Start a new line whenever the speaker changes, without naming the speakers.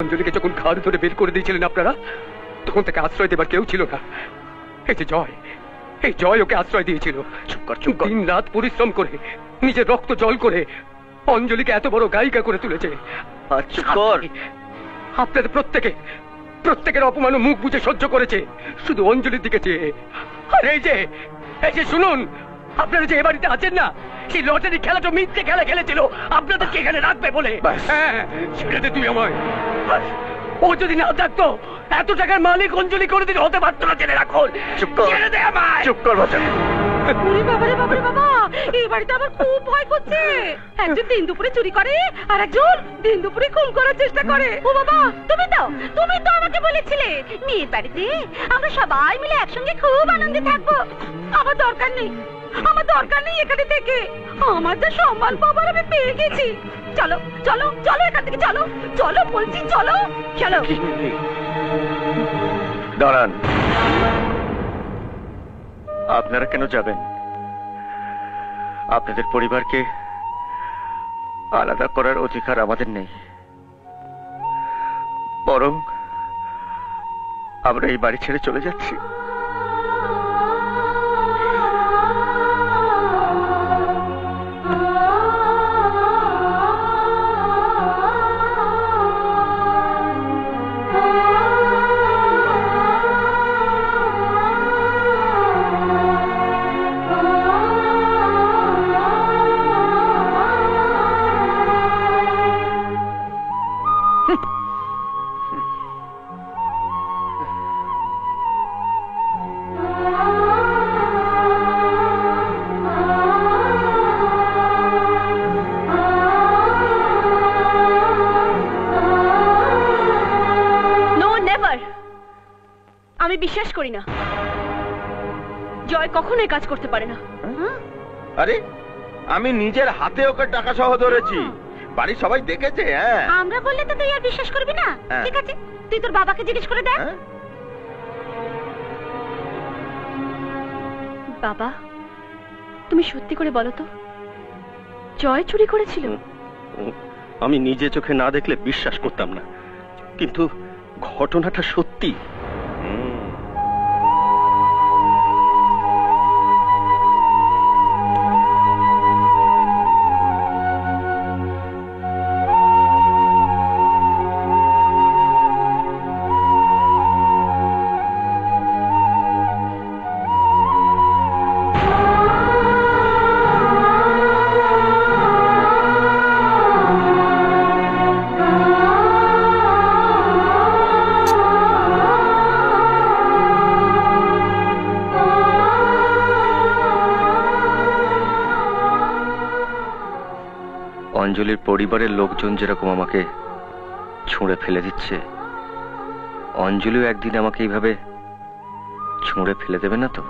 অঞ্জলিকে যখন ঘাড় ধরে বের করে দিয়েছিলেন আপনারা, তখন তাকে আশ্রয় দেবার কেউ ছিল না। এই যে জয়, এই জয় ওকে আশ্রয় দিয়েছিল। দিন রাত পরিশ্রম করে, নিজের রক্ত জল করে অঞ্জলিকে এত বড় গায়িকা করে তুলেছে। আপনাদের প্রত্যেকের অপমান মুখ বুঝে সহ্য করেছে, শুধু অঞ্জলির দিকে চেয়ে। আর এই যে শুনুন, আপনারা যে এ বাড়িতে আছেন না, সেই লটারি খেলাটা মিথ্যে খেলা খেলেছিল আপনাদেরকে এখানে রাখবে বলে। হ্যাঁ, সেটাতে তুই আমায়, ও যদি না থাকতো এত টাকার মালিক অঞ্জলি করে দিলে হতে পারতো না। জেনে রাখুন। চুপ কর বাচ্চা।
বাবারে বাবারে বাবা, এই বাড়িতে আমার খুব ভয় করছে। একজন দিন দুপুরে চুরি করে আর একজন দিন দুপুরে খুন করার চেষ্টা করে। ও বাবা, তুমি তো আমাকে বলেছিলে মেয়ের বাড়িতে আমরা সবাই মিলে একসঙ্গে খুব আনন্দে থাকবো। আমার দরকার নেই এখানে থেকে। আমার যা সম্মান পাবার আমি পেয়ে গেছি। চলো চলো চলো, এখান থেকে চলো চলো বলছি, চলো চলো।
দাঁড়ান, আপনারা কেন যাবেন? আপনাদের পরিবারকে আলাদা করার অধিকার আমাদের নেই। বরং আমরা এই বাড়ি ছেড়ে চলে যাচ্ছি।
আমি বিশ্বাস করি না, জয় কখনোই কাজ করতে পারে না।
আরে আমি নিজের হাতে ওকে টাকা সহ ধরেছি, বাড়ির সবাই দেখেছে।
আমরা বললে তো তুই আর বিশ্বাস করবি না। ঠিক আছে, তুই তোর বাবাকে জিজ্ঞেস করে দেখ। বাবা, তুমি সত্যি করে বলো তো, জয় চুরি করেছিল?
আমি নিজে চোখে না দেখলে বিশ্বাস করতাম না, কিন্তু ঘটনাটা সত্যি।
অঞ্জলির পরিবারের লোকজন যেরকম আমাকে ছুঁড়ে ফেলে দিচ্ছে, অঞ্জলিও একদিন আমাকে এইভাবে ছুঁড়ে ফেলে দেবে না তো?